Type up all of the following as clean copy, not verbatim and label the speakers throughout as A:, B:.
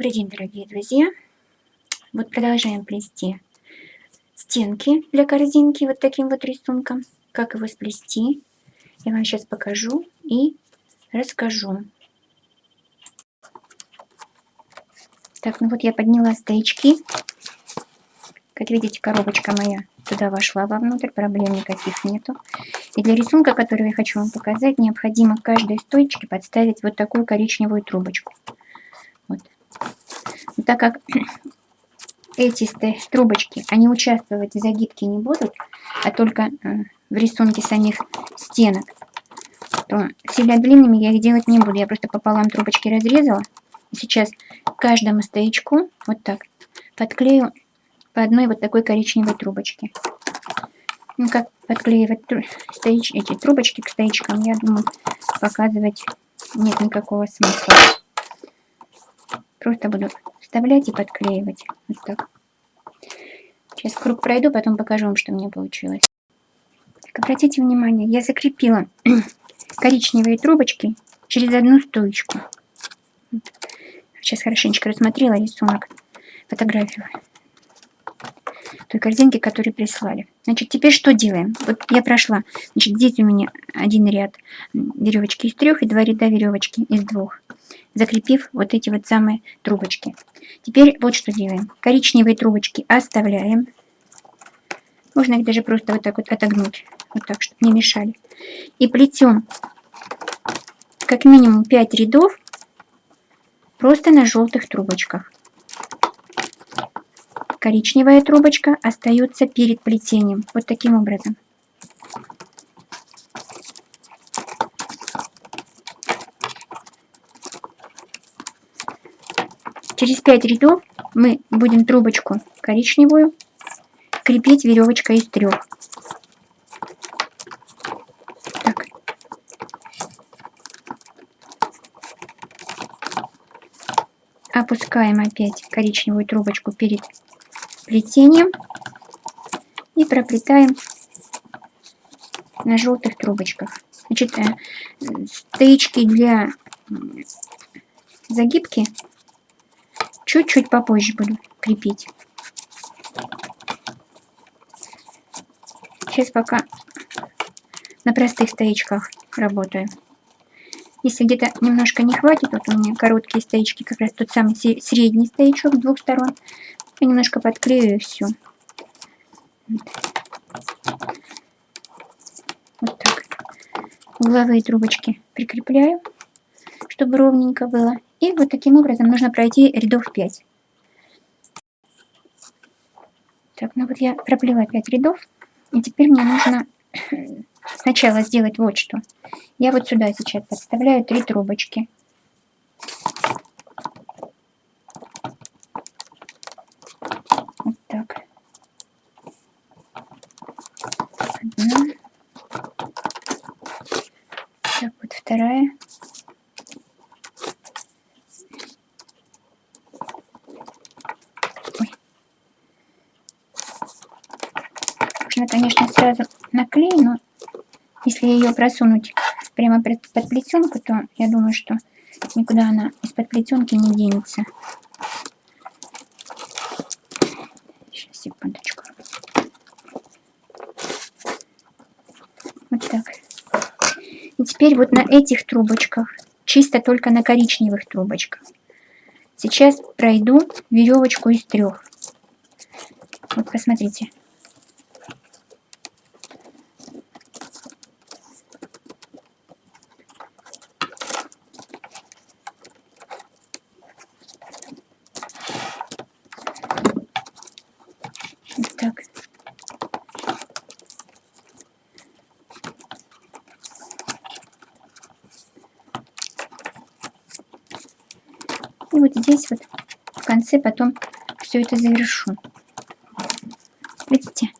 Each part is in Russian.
A: Добрый день, дорогие друзья! Вот продолжаем плести стенки для корзинки вот таким вот рисунком. Как его сплести, я вам сейчас покажу и расскажу. Так, ну вот я подняла стоячки. Как видите, коробочка моя туда вошла вовнутрь, проблем никаких нету. И для рисунка, который я хочу вам показать, необходимо к каждой стоечке подставить вот такую коричневую трубочку. Вот. Но так как эти трубочки, они участвовать в загибке не будут, а только в рисунке самих стенок, то сильно длинными я их делать не буду. Я просто пополам трубочки разрезала. И сейчас к каждому стоячку вот так подклею по одной вот такой коричневой трубочке. Ну, как подклеивать эти трубочки к стоячкам, я думаю, показывать нет никакого смысла. Просто буду вставлять и подклеивать. Вот так. Сейчас круг пройду, потом покажу вам, что у меня получилось. Так, обратите внимание, я закрепила коричневые трубочки через одну стоечку. Сейчас хорошенечко рассмотрела рисунок, фотографию той корзинки, которую прислали. Значит, теперь что делаем? Вот я прошла. Значит, здесь у меня один ряд веревочки из 3 и 2 ряда веревочки из 2, закрепив вот эти вот самые трубочки. Теперь вот что делаем. Коричневые трубочки оставляем. Можно их даже просто вот так вот отогнуть, вот так, чтобы не мешали. И плетем как минимум 5 рядов просто на желтых трубочках. Коричневая трубочка остается перед плетением. Вот таким образом. Через 5 рядов мы будем трубочку коричневую крепить веревочкой из 3. Так. Опускаем опять коричневую трубочку перед плетением и проплетаем на желтых трубочках. Значит, стоячки для загибки чуть-чуть попозже буду крепить. Сейчас пока на простых стоячках работаю. Если где-то немножко не хватит, вот у меня короткие стоячки, как раз тот самый средний стоячок с 2 сторон, я немножко подклею и все. Вот так. Угловые трубочки прикрепляю, чтобы ровненько было. И вот таким образом нужно пройти рядов 5. Так, ну вот я проплела 5 рядов. И теперь мне нужно сначала сделать вот что. Я вот сюда сейчас подставляю 3 трубочки. Вот так. Одна. Так, вот вторая. Ой. Можно, конечно, сразу наклеить, но если ее просунуть прямо под плетенку, то я думаю, что никуда она из-под плетенки не денется. Сейчас, секундочку. Вот так. И теперь вот на этих трубочках, чисто только на коричневых трубочках, сейчас пройду веревочку из 3. Вот посмотрите. Вот так. И вот здесь вот в конце потом все это завершу. Видите?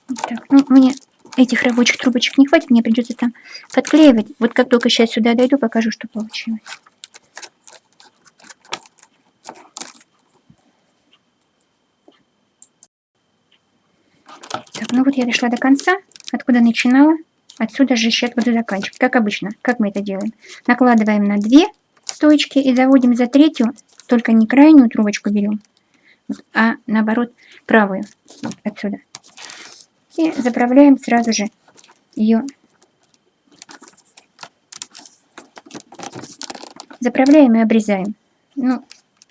A: Вот так. Ну, мне этих рабочих трубочек не хватит, мне придется там подклеивать. Вот как только сейчас сюда дойду, покажу, что получилось. Так, ну вот я дошла до конца, откуда начинала. отсюда же сейчас буду заканчивать. Как обычно, как мы это делаем. Накладываем на 2 стоечки и заводим за 3-ю, только не крайнюю трубочку берем, а наоборот правую, вот отсюда. И заправляем сразу же ее. Заправляем и обрезаем. Ну,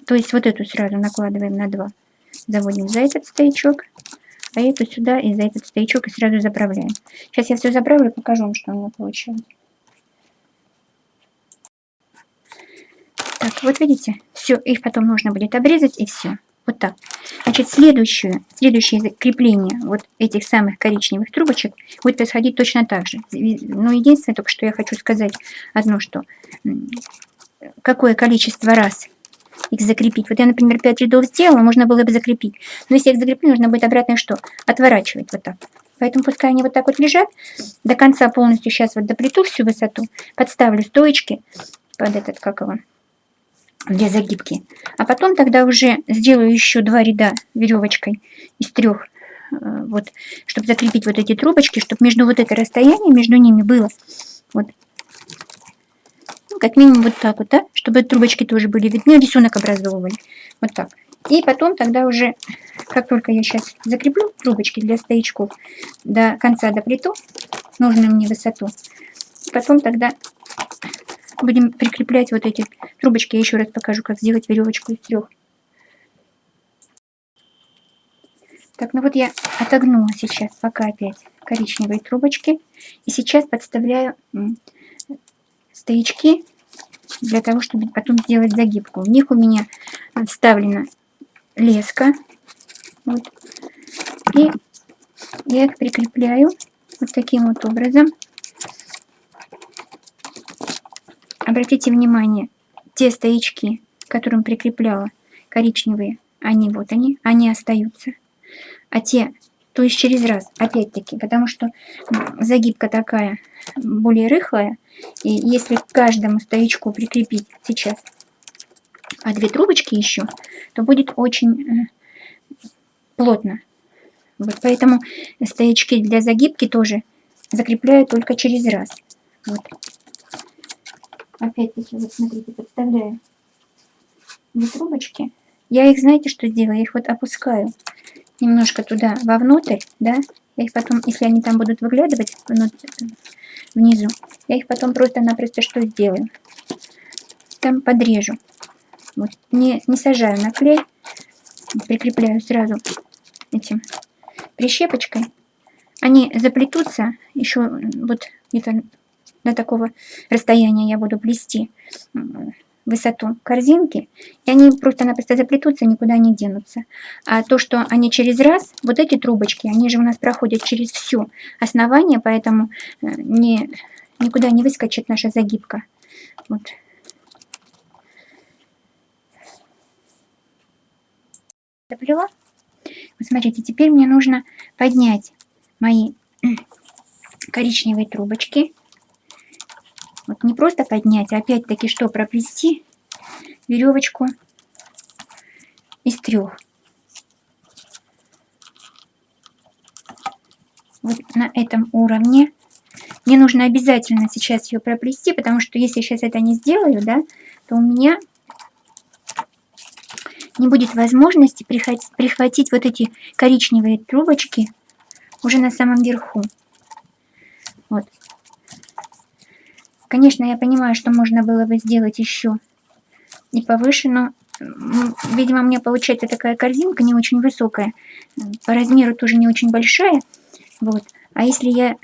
A: то есть вот эту сразу накладываем на 2. Заводим за этот стоячок, а эту сюда и за этот стоячок и сразу заправляем. Сейчас я все заправлю, покажу вам, что у меня получилось. Так, вот видите, все, их потом нужно будет обрезать и все. Вот так. Значит, следующее крепление вот этих самых коричневых трубочек будет происходить точно так же. Но единственное, только что я хочу сказать одно, что какое количество раз их закрепить. Вот я, например, 5 рядов сделала, можно было бы закрепить. Но если я их закреплю, нужно будет обратно что? Отворачивать вот так. Поэтому пускай они вот так вот лежат. До конца полностью сейчас вот доплету всю высоту. Подставлю стоечки под этот, как его, для загибки. А потом тогда уже сделаю еще 2 ряда веревочкой из 3. Вот, чтобы закрепить вот эти трубочки, чтобы между вот это расстояние, между ними было вот, ну, как минимум вот так вот, да, чтобы трубочки тоже были видны, рисунок образовывали. Вот так. И потом тогда уже, как только я сейчас закреплю трубочки для стоячков, до конца доплету нужную мне высоту, потом тогда будем прикреплять вот эти трубочки. Я еще раз покажу, как сделать веревочку из 3. Так, ну вот я отогнула сейчас пока опять коричневые трубочки. И сейчас подставляю стоячки для того, чтобы потом сделать загибку. В них у меня вставлена леска. Вот. И я их прикрепляю вот таким вот образом. Обратите внимание, те стоячки, которым прикрепляла коричневые, они вот они остаются. А те, то есть через раз, опять-таки, потому что загибка такая более рыхлая, и если к каждому стоячку прикрепить сейчас 2 трубочки еще, то будет очень плотно. Вот поэтому стоячки для загибки тоже закрепляю только через раз. Вот. Опять-таки, вот смотрите, подставляю 2 трубочки. Я их, знаете, что сделаю? Я их вот опускаю немножко туда вовнутрь, да. Я их потом, если они там будут выглядывать внизу, я их потом просто-напросто что сделаю? Там подрежу. Вот. Не сажаю на клей, прикрепляю сразу этим прищепочкой. Они заплетутся еще вот где-то до такого расстояния я буду плести высоту корзинки, и они просто-напросто заплетутся, никуда не денутся. А то, что они через раз, вот эти трубочки, они же у нас проходят через все основание, поэтому никуда не выскочит наша загибка. Вот. Доплела? Вот смотрите, теперь мне нужно поднять мои коричневые трубочки. Вот не просто поднять, а опять-таки что, проплести веревочку из 3. Вот на этом уровне. Мне нужно обязательно сейчас ее проплести, потому что если я сейчас это не сделаю, да, то у меня не будет возможности прихватить вот эти коричневые трубочки уже на самом верху. Вот. Конечно, я понимаю, что можно было бы сделать еще и повыше, но, видимо, у меня получается такая корзинка не очень высокая, по размеру тоже не очень большая. Вот. А если я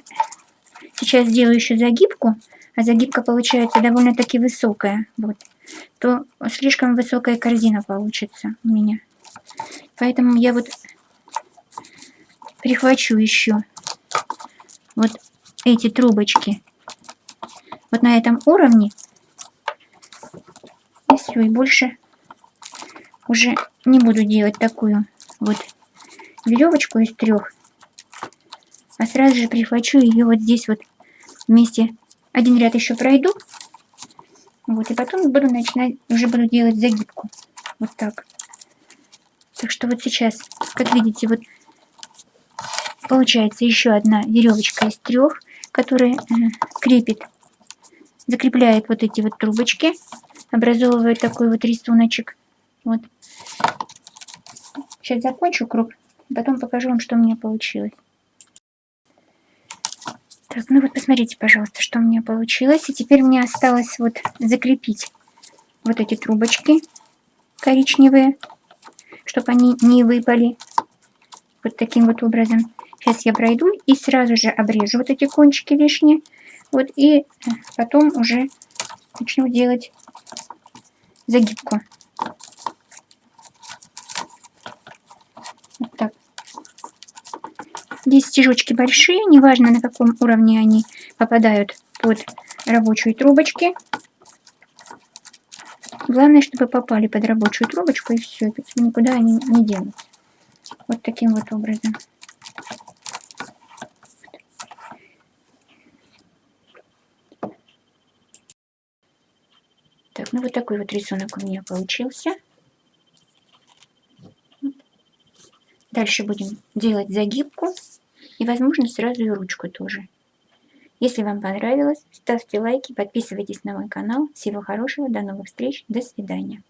A: сейчас сделаю еще загибку, а загибка получается довольно-таки высокая, вот, то слишком высокая корзина получится у меня. Поэтому я вот прихвачу еще вот эти трубочки вот на этом уровне. И все, и больше уже не буду делать такую вот веревочку из 3, а сразу же прихвачу ее вот здесь вот вместе. Один ряд еще пройду. Вот, и потом буду начинать, уже буду делать загибку. Вот так. Так что вот сейчас, как видите, вот получается еще одна веревочка из 3, который крепит, закрепляет вот эти вот трубочки, образовывает такой вот рисуночек. Вот. Сейчас закончу круг, потом покажу вам, что у меня получилось. Так, ну вот посмотрите, пожалуйста, что у меня получилось. И теперь мне осталось вот закрепить вот эти трубочки коричневые, чтобы они не выпали. Вот таким вот образом. Сейчас я пройду и сразу же обрежу вот эти кончики лишние. Вот, и потом уже начну делать загибку. Вот так. Здесь стежочки большие, неважно на каком уровне они попадают под рабочие трубочки. Главное, чтобы попали под рабочую трубочку, и все, никуда они не денутся. Вот таким вот образом. Так, ну вот такой вот рисунок у меня получился. Дальше будем делать загибку и, возможно, сразу и ручку тоже. Если вам понравилось, ставьте лайки, подписывайтесь на мой канал. Всего хорошего, до новых встреч, до свидания.